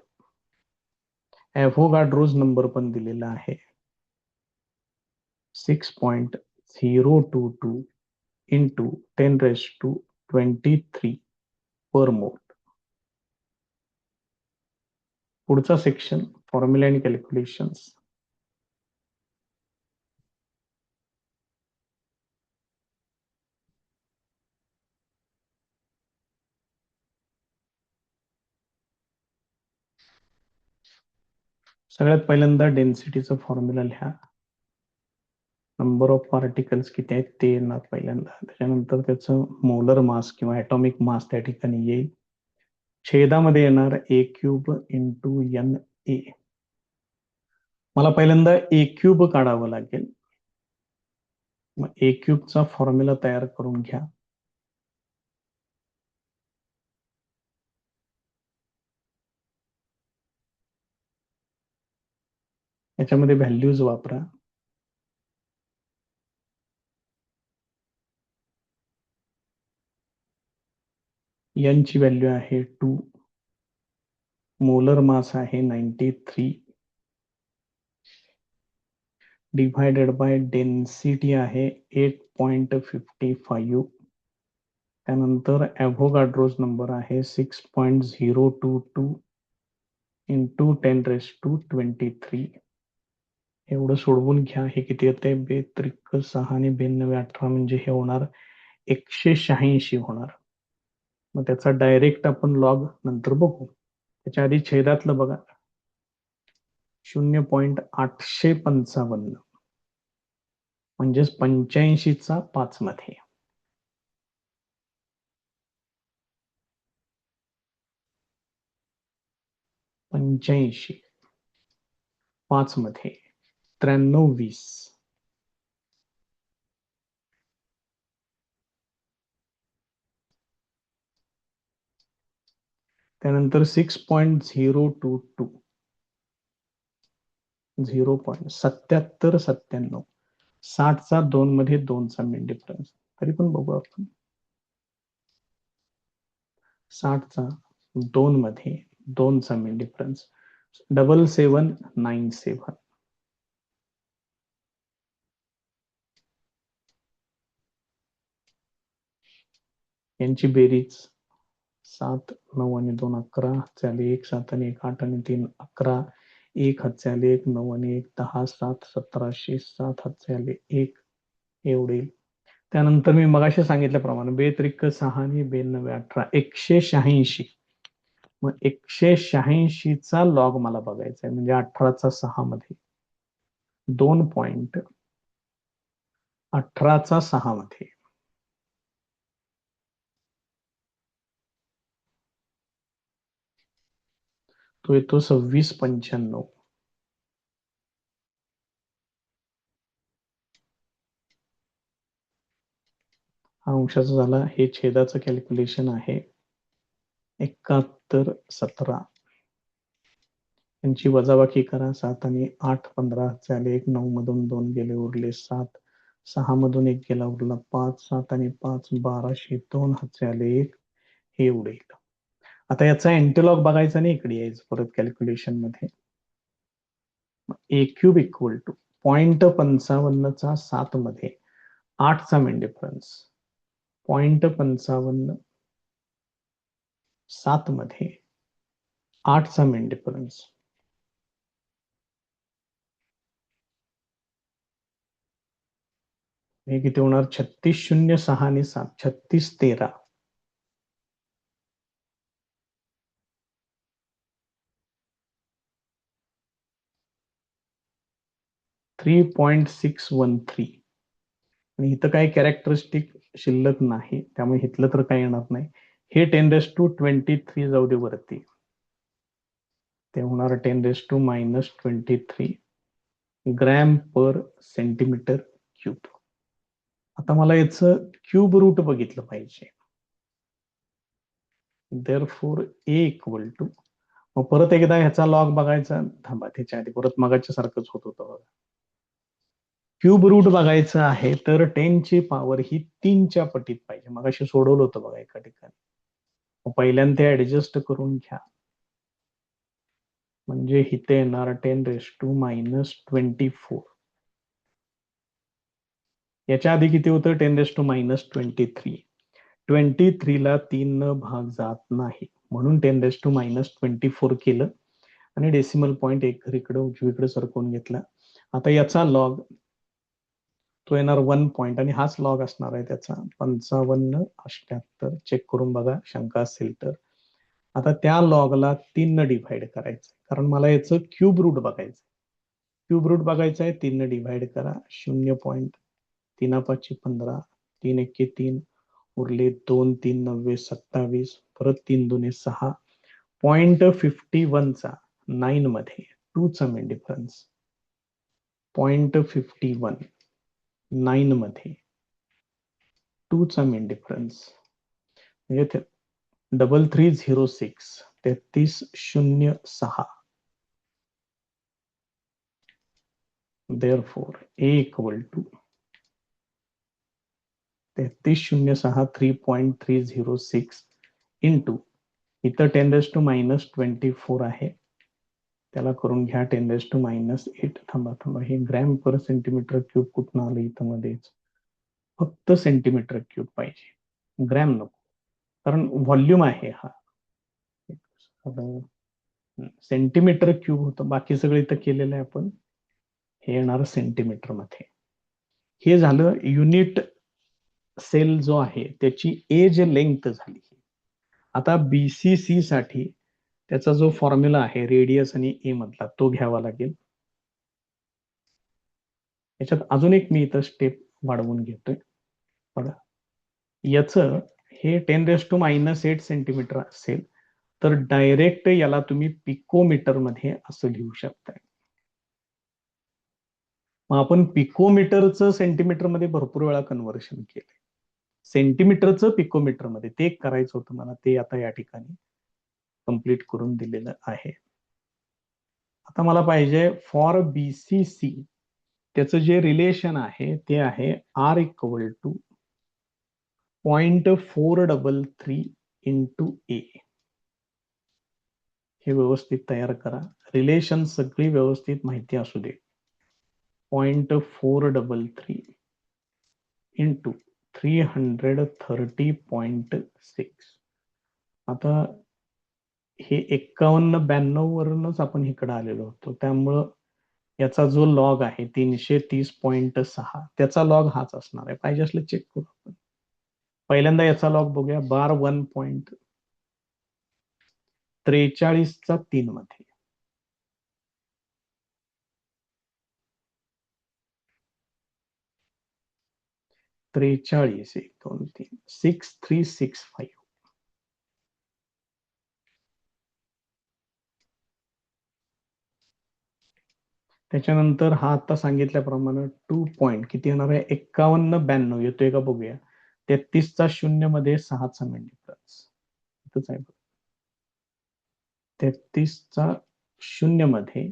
ॲव्होगाड्रोज नंबर पण दिलेला आहे 6.022 इंटू 10⁻23 पर मोल. पुढचा सेक्शन फॉर्म्युला अँड कॅल्क्युलेशन्स. सगळ्यात पहिल्यांदा डेन्सिटीचा फॉर्म्युला लिहा. नंबर ऑफ पार्टिकल्स किती आहेत ते येणार पहिल्यांदा, त्याच्यानंतर त्याचं मोलर मास किंवा ॲटॉमिक मास त्या ठिकाणी येईल. छेदामध्ये येणार ए क्यूब इंटू NA. मला पहिल्यांदा ए क्यूब काढावं लागेल. मग ए क्यूबचा फॉर्म्युला तयार करून घ्या. याच्यामध्ये व्हॅल्यूज वापरा. n ची व्हॅल्यू आहे 2, मोलर मास आहे 93, डिव्हायडेड बाय डेन्सिटी आहे 8.55, त्यानंतर ॲव्होगाड्रोज नंबर आहे 6.022 इंटू 10⁻23. एवढं सोडवून घ्या. हे किती येते, 2 6 आणि 92 18, म्हणजे हे होणार 186 होणार. मग त्याचा डायरेक्ट आपण लॉग नंतर बघू. त्याच्या आधी छेदातलं बघा, 0.855 म्हणजेच 85चा 5 मध्ये. पंच्याऐंशी 5 मध्ये 93-20. त्यानंतर 6.022 0.7797, 60चा 2 मध्ये 2चा मेन डिफरन्स. तरी पण बघू आपण, 60चा 2 मध्ये 2चा मेन डिफरन्स 7797. यांची बेरीज 7 9 आणि 2 11 झाले 1 7 आणि 1 8 आणि 3 11, 1 हात झाले 1 9 आणि 1 10 7 1700, 7 हात झाले 1 एवढे. त्यानंतर मी मगाशी सांगितल्याप्रमाणे 2 6 आणि 92 18 186. मग 186चा लॉग मला बघायचा आहे, म्हणजे 18चा 6 मध्ये 2.18चा 6 मध्ये तो येतो 2695. हा अंशाचा झाला. हे छेदाचं कॅल्क्युलेशन आहे 7117. यांची वजाबाकी करा. 7 आणि 8 15 झाले 1 9 मधून 2 गेले उरले 7, 6 मधून 1 गेला उरला 5, 7 आणि 5 1200, 2 हात झाले 1, हे एवढे येईल. आता याचा एंटीलॉग बघायचा नाही, इकडे यायचं परत कॅल्क्युलेशन मध्ये. ए क्यूब इक्वल टू 0.55चा 7 मध्ये 8चा मेन डिफरन्स, 0.55 7 मध्ये 8चा मेन डिफरन्स, हे किती होणार, 3606 आणि 7 3613. 3.613. आणि इथं काही कॅरेक्टरिस्टिक शिल्लक नाही, त्यामुळे इथलं तर काही येणार नाही. हे 10⁻23 जाऊ दे वरती, ते होणार 10⁻⁻23 ग्रॅम पर सेंटीमीटर क्यूब. आता मला याचं क्यूब रूट बघितलं पाहिजे. देअरफॉर ए इक्वल टू, मग परत एकदा ह्याचा लॉग बघायचा. थांबा, त्याच्या आधी परत मगाच्या सारखंच होत होतं बघा. क्यूब रूट बघायचं आहे तर 10 ची पॉवर ही 3च्या पटीत पाहिजे. मग अशी सोडवलं होतं बघा एका ठिकाणी. मग पहिल्यांदा ते ऍडजस्ट करून घ्या. म्हणजे इथे येणार 10⁻⁻24. याच्या आधी किती होतं? 10⁻⁻23. 23 ला 3 न भाग जात नाही, म्हणून 10⁻⁻24 केलं आणि डेसिमल पॉईंट एक इकडे उजवीकडे सरकवून घेतला. आता याचा लॉग तो येणार 1 पॉईंट आणि हाच लॉग असणार आहे त्याचा 5578. चेक करून बघा, शंका असेल तर. आता त्या लॉगला 3 न डिव्हाइड करायचं, कारण मला याचं क्यूब रूट बघायचं. क्यूब रूट बघायचं आहे, 3 न डिव्हाइड करा. 0.3×5=15, 3×1=3, उरले 2, 3 9 27, परत 3 2 6. 0.51 चा 9 मध्ये 2 चा मेन डिफरन्स. 0.51 9 मध्ये 2 चा मेन डिफरन्स म्हणजे 3306 3306. therefore a equal to 3306 3.306 into इथं 10⁻⁻24 आहे, त्याला करून घ्या 10⁻⁸. थांबा, हे ग्रॅम पर सेंटीमीटर क्यूब कुठून आलं इथं मध्येच? फक्त सेंटीमीटर क्यूब पाहिजे, ग्रॅम नको, कारण व्हॉल्यूम आहे हा. सेंटीमीटर क्यूब होतं, बाकी सगळं इथं केलेलं आहे आपण. हे येणार सेंटीमीटर मध्ये. हे झालं युनिट सेल जो आहे त्याची एज लेंथ झाली. आता बीसीसी साठी त्याचा जो फॉर्म्युला आहे रेडियस आणि ए मधला तो घ्यावा लागेल. याच्यात अजून एक मी इथं स्टेप वाढवून घेतोय बघा. याचं हे 10⁻⁸ सेंटीमीटर असेल तर डायरेक्ट याला तुम्ही पिकोमीटर मध्ये असं लिहू शकताय. मग आपण पिकोमीटरचं सेंटीमीटर मध्ये भरपूर वेळा कन्व्हर्शन केलंय. सेंटीमीटरचं पिकोमीटर मध्ये ते करायचं होतं मला, ते आता या ठिकाणी कंप्लीट करून दिलेलं आहे. आता मला पाहिजे फॉर बीसीसी त्याचं जे रिलेशन आहे ते आहे R इक्वल टू 0.433 इंटू ए. हे व्यवस्थित तयार करा, रिलेशन सगळी व्यवस्थित माहिती असू दे. 0.433 इंटू 330.6. आता हे 5192 वरूनच आपण इकडे आलेलो होतो, त्यामुळं याचा जो लॉग आहे 330.6 त्याचा लॉग हाच असणार आहे. पाहिजे असलं चेक करू आपण. पहिल्यांदा याचा लॉग बघूया. बार 1.43 मध्ये 43 1 2 3 6365. त्याच्यानंतर हा आता सांगितल्याप्रमाणे 2 पॉईंट किती येणार आहे? 5192 येतोय का बघूया. 33चा 0 मध्ये 6चा मेन डिफरन्स इथंच आहे. 33चा 0 मध्ये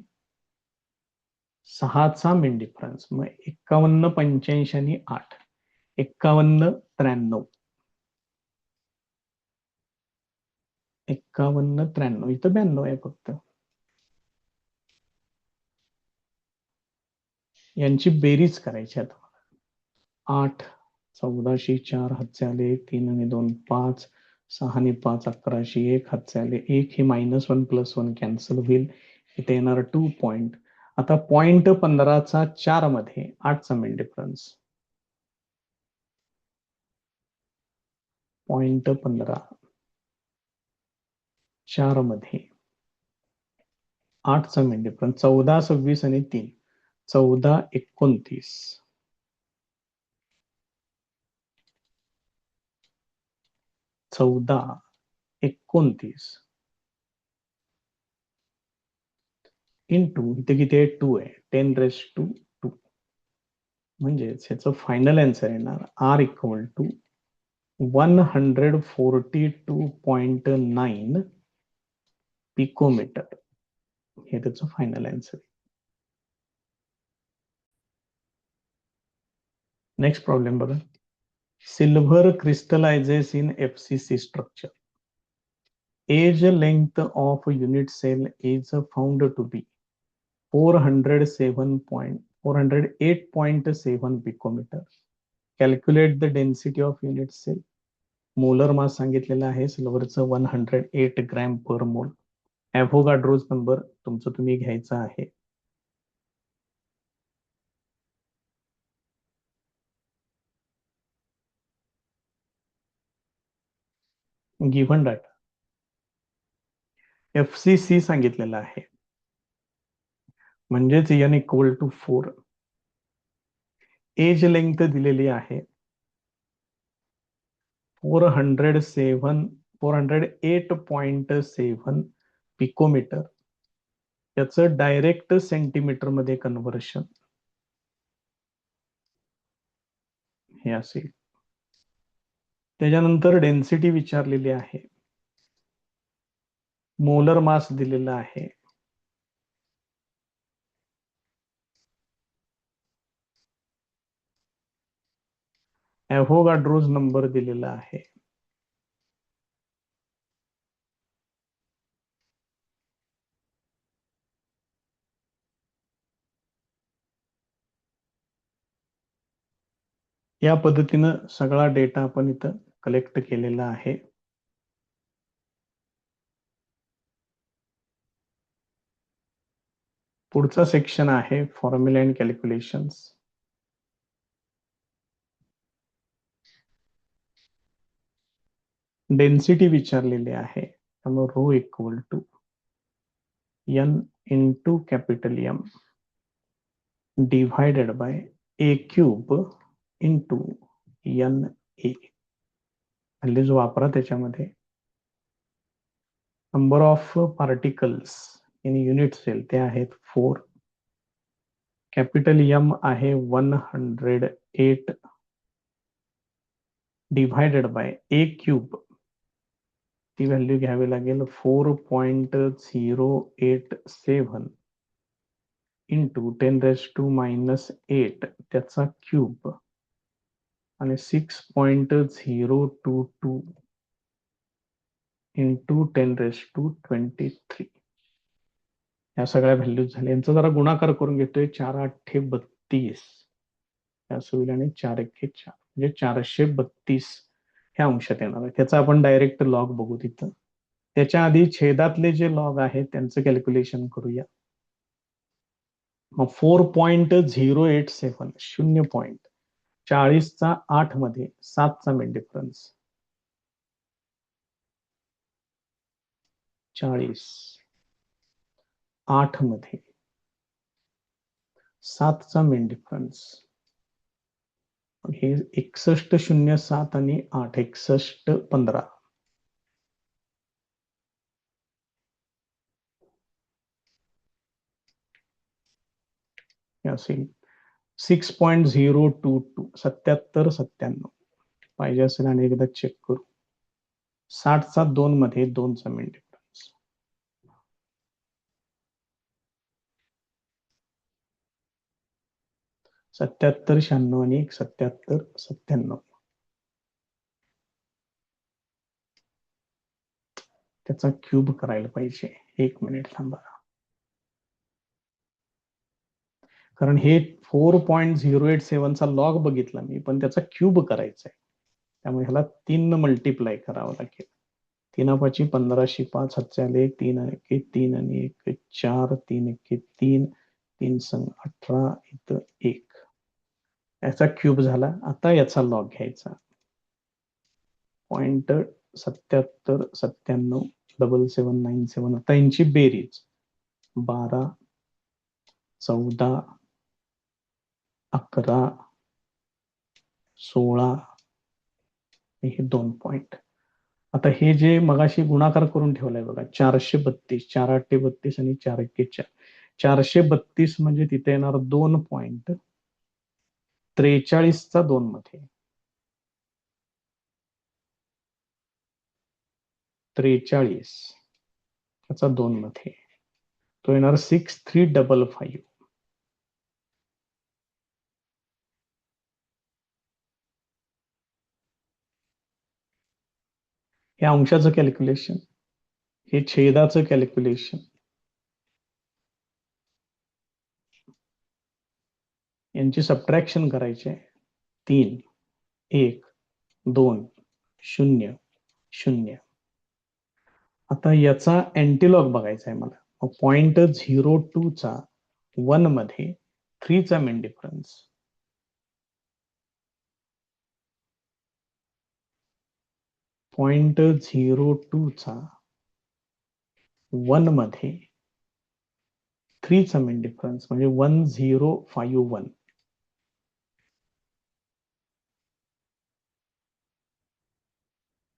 6चा मेन डिफरन्स, मग 5185 आणि 8 5193. 5193 इथं 92 आहे फक्त. यांची बेरीज करायची आता. 8 1404 हातचे आले 3 आणि 2 5 6 आणि 5 1101 हातचे आले 1. हे -1 +1 कॅन्सल होईल. इथे येणार 2 पॉईंट. आता 0.15चा 4 मध्ये 8चा मेन डिफरन्स. 0.15 4 मध्ये 8चा मेन डिफरन्स. 14 26 आणि 3 14 29. 14 29 इंटू इथे किती आहे 2 आहे 10⁻². म्हणजेच ह्याचं फायनल आन्सर येणार आर इक्वल टू 142.9 पिकोमीटर. हे त्याचं फायनल आन्सर. नेक्स्ट प्रॉब्लेम बघा. Silver crystallises in FCC structure. Age length of unit cell is found to be 408.7 picometer. Calculate the density of unit cell. Molar mass सांगितलेला आहे सिल्वरचं 108 gram per मोल. ॲव्होगाड्रोज number तुमचं तुम्ही घ्यायचा आहे. गिव्हन डाटा FCC सांगितलेला आहे म्हणजेच n equal to 4. Edge length दिलेली आहे 408.7 पिकोमीटर. याचं डायरेक्ट सेंटीमीटर मध्ये कन्व्हर्शन हे असेल. त्याच्यानंतर डेन्सिटी विचारलेली आहे, मोलर मास दिलेला आहे, ॲव्होगाड्रोज नंबर दिलेला आहे. या पद्धतीनं सगळा डेटा आपण इथं कलेक्ट केलेला आहे. पुढचा सेक्शन आहे फॉर्म्युला अँड कॅल्क्युलेशन्स. डेन्सिटी विचारलेली आहे, त्यामुळे rho equal to n into capital M divided by a cube into NA. Values वापरा त्याच्यामध्ये. Number of particles in unit cell ते आहेत 4. कॅपिटल M आहे 108 डिव्हायडेड बाय a क्यूब. ती व्हॅल्यू घ्यावी लागेल 4.087 इंटू 10⁻⁻8 त्याचा क्यूब आणि 6.022 इंटू 10⁻23. या सगळ्या व्हॅल्यूज झाल्या. यांचा जरा गुणाकार करून घेतोय. 4×8 = 32 होईल आणि 4×1 = 4 म्हणजे 432 ह्या अंशात येणार आहे. त्याचा आपण डायरेक्ट लॉग बघू तिथं. त्याच्या आधी छेदातले जे लॉग आहेत त्यांचं कॅल्क्युलेशन करूया. मग 4.087 0.40 मध्ये 7चा मिड डिफरन्स 40 8 मध्ये 7चा मिड डिफरन्स हे 6107 आणि 8 6115 असेल. 6.022 77 पाहिजे असेल आणि एकदा चेक करू. 60चा 2 मध्ये 2चा मिड डिफरन्स 77 96 आणि 77 97. त्याचा क्यूब करायला पाहिजे. 1 मिनिट थांबा, कारण हे 4.087 चा लॉग बघितला मी, पण त्याचा क्यूब करायचा आहे. त्यामुळे ह्याला 3 मल्टिप्लाय करावं लागेल. 3×5 = 15, 5 हातचे आले 3 × 1 3 आणि 1 4 3 × 3 3 संग 18 इथं 1. याचा क्यूब झाला. आता याचा लॉग घ्यायचा. 0.77 97 7797. आता यांची बेरीज 12 14 11 16 हे 2 पॉइंट. आता हे जे मगाशी गुणाकार करून ठेवलाय बघा 432 4×8 = 32 आणि 4×1 = 4. 432 म्हणजे तिथे येणार 2.43चा 2 मध्ये, 43 त्याचा 2 मध्ये तो येणार 6355. हे अंशाचं कॅल्क्युलेशन, हे छेदाचं कॅल्क्युलेशन. यांची सबट्रॅक्शन करायचे. 3, 1, 2, 0, 0. आता याचा अँटीलॉग बघायचा आहे मला. 0.02चा 1 मध्ये 3चा मेन डिफरन्स, 0.02चा 1 मध्ये 3चा मेन डिफरन्स म्हणजे 1051.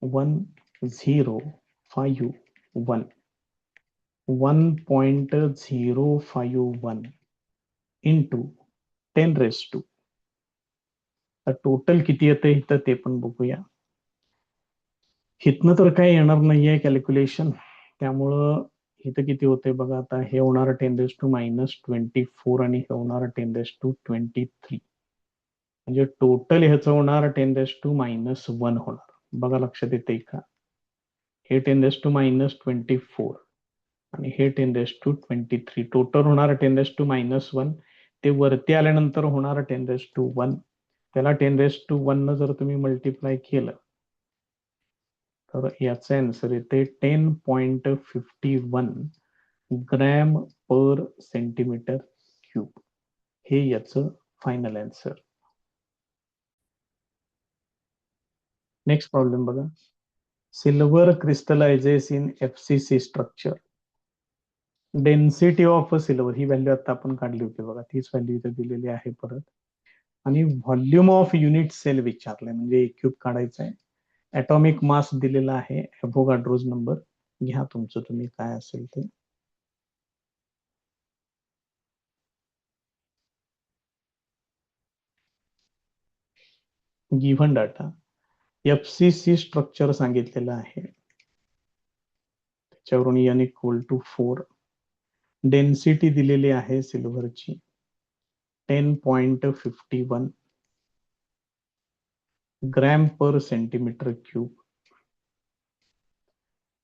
1051, 1.051 इंटू 10⁻². टोटल किती येते इथं ते पण बघूया. इथनं तर काही येणार नाहीये कॅल्क्युलेशन, त्यामुळं इथं किती होते बघा. आता हे होणार 10⁻24 आणि हे होणार 10⁻23. म्हणजे टोटल ह्याचं होणार 10⁻1 होणार. बघा लक्षात येते का. हे 10⁻24 आणि हे 10⁻23. टोटल होणार 10⁻1. ते वरती आल्यानंतर होणार 10⁻1. त्याला 10⁻1 न जर तुम्ही मल्टिप्लाय केलं तर याचा आन्सर येते 10.51 ग्रॅम पर सेंटीमीटर क्यूब. हे याचं फायनल आन्सर. नेक्स्ट प्रॉब्लेम बघा. Silver crystallises in FCC structure. Density of silver ही व्हॅल्यू आता आपण काढली होती बघा, तीच व्हॅल्यू इथे दिलेली आहे परत. आणि व्हॉल्यूम ऑफ युनिट सेल विचारलंय म्हणजे एक क्यूब काढायचा आहे. ऍटॉमिक मास दिलेला आहे, ॲव्होगाड्रोज नंबर घ्या तुमचं तुम्ही काय असेल ते. गिव्हन डाटा FCC स्ट्रक्चर सांगितलेलं आहे, त्याच्यावरून n इक्वल टू 4. डेन्सिटी दिलेली आहे सिल्वरची 10.51 ग्रॅम पर सेंटीमीटर क्यूब.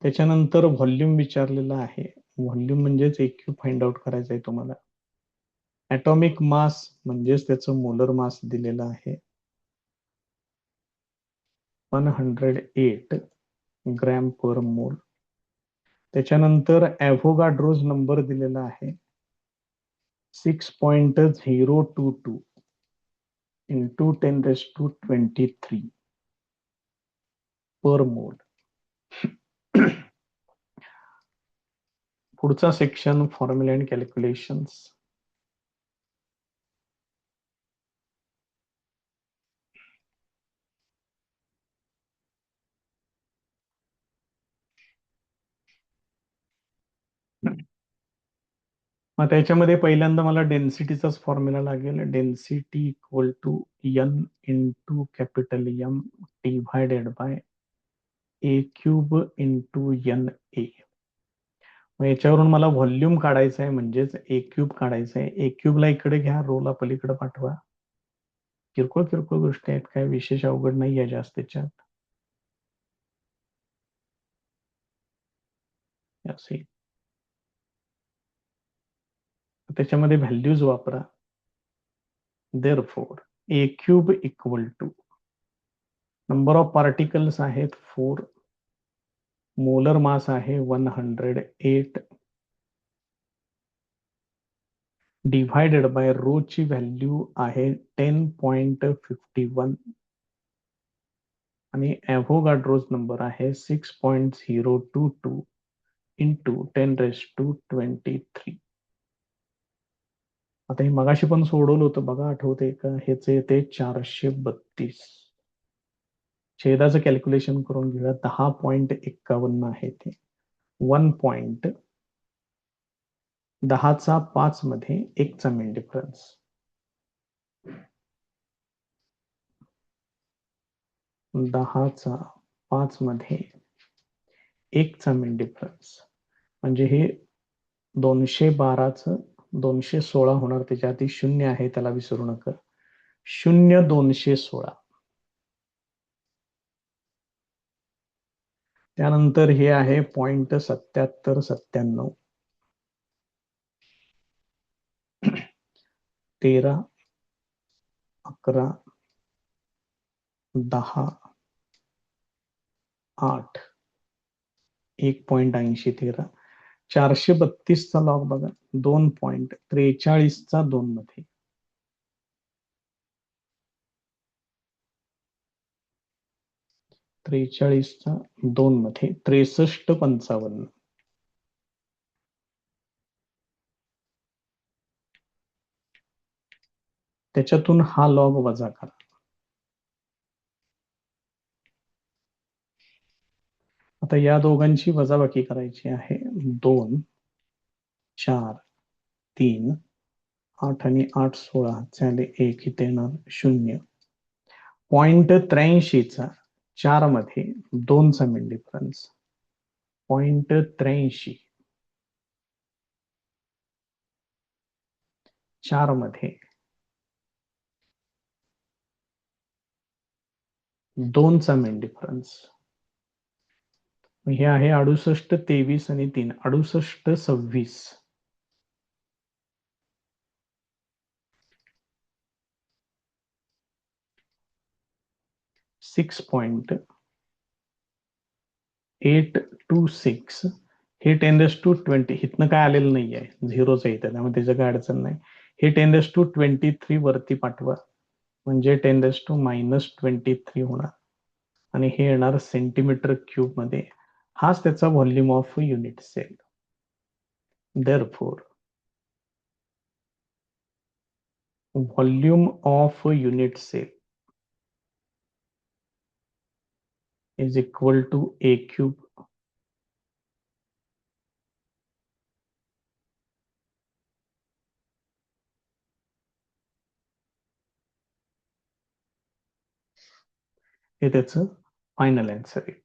त्याच्यानंतर व्हॉल्यूम विचारलेलं आहे. व्हॉल्यूम म्हणजेच एक क्यूब फाइंड आउट करायचं आहे तुम्हाला. ऍटॉमिक मास म्हणजेच त्याचं मोलर मास दिलेलं आहे 108 ग्रॅम पर मोल. त्याच्यानंतर ॲव्होगाड्रोज नंबर दिलेला आहे 6.022 इंटू 10⁻23 पर मोल. पुढचा सेक्शन फॉर्म्युला अँड कॅल्क्युलेशन्स. मग त्याच्यामध्ये पहिल्यांदा मला डेन्सिटीचाच फॉर्म्युला लागेल. Density equal to n into capital M divided by a cube into N A. मग याच्यावरून मला व्हॉल्यूम काढायचं आहे म्हणजेच ए क्यूब काढायचं आहे. ए क्यूबला इकडे घ्या, रोला पलीकडे पाठवा. किरकोळ किरकोळ गोष्टी आहेत, काय विशेष अवघड नाही आहे जास्त त्याच्यात. असे त्याच्यामध्ये व्हॅल्यूज वापरा. Therefore a cube equal to number of particles आहेत 4, मोलर मास आहे 108 डिव्हायडेड बाय रो ची व्हॅल्यू आहे 10.51 आणि ॲव्होगाड्रोज नंबर आहे 6.022 इंटू 10⁻23. आता हे मगाशी पण सोडवलं होतं बघा, आठवते का. हेच येते 432. छेदाचं कॅल्क्युलेशन करून घेऊया. 10.51 आहे ते 1. 10⁵ मध्ये 1चा मीन डिफरन्स. 10⁵ मध्ये 1चा मीन डिफरन्स म्हणजे हे 212चं 216 होणार. त्याच्या आधी 0 आहे, त्याला विसरू नका. 0,216. त्यानंतर हे आहे 0,7797. 13, 11, 10, 8, 1,8013. 432चा लॉग बघा, 2,43चा 2 मध्ये. 43चा 2 मध्ये 63,55. त्याच्यातून हा लॉग वजा करा. आता या दोघांची वजाबाकी करायची आहे. 2, 4, 3, 8 आणि 8 16 झाले 1, इथे येणार 0. 0,83चा 4 मध्ये 2चा मीन डिफरन्स. 0,83 4 मध्ये 2चा मीन डिफरन्स. हे आहे 68, 23 आणि 3. 68, 26. 6.826. हे 10⁻20. इथनं काय आलेलं नाहीये, झिरोच आहे इथं, त्यामुळे त्याचं काय अडचण नाही. हे 10⁻23 वरती पाठवा म्हणजे 10⁻23 होणार आणि हे येणार सेंटीमीटर क्यूब मध्ये. हाच त्याचा volume of unit cell. Therefore, volume of unit cell is equal to A cube हे त्याचं फायनल आन्सर आहे.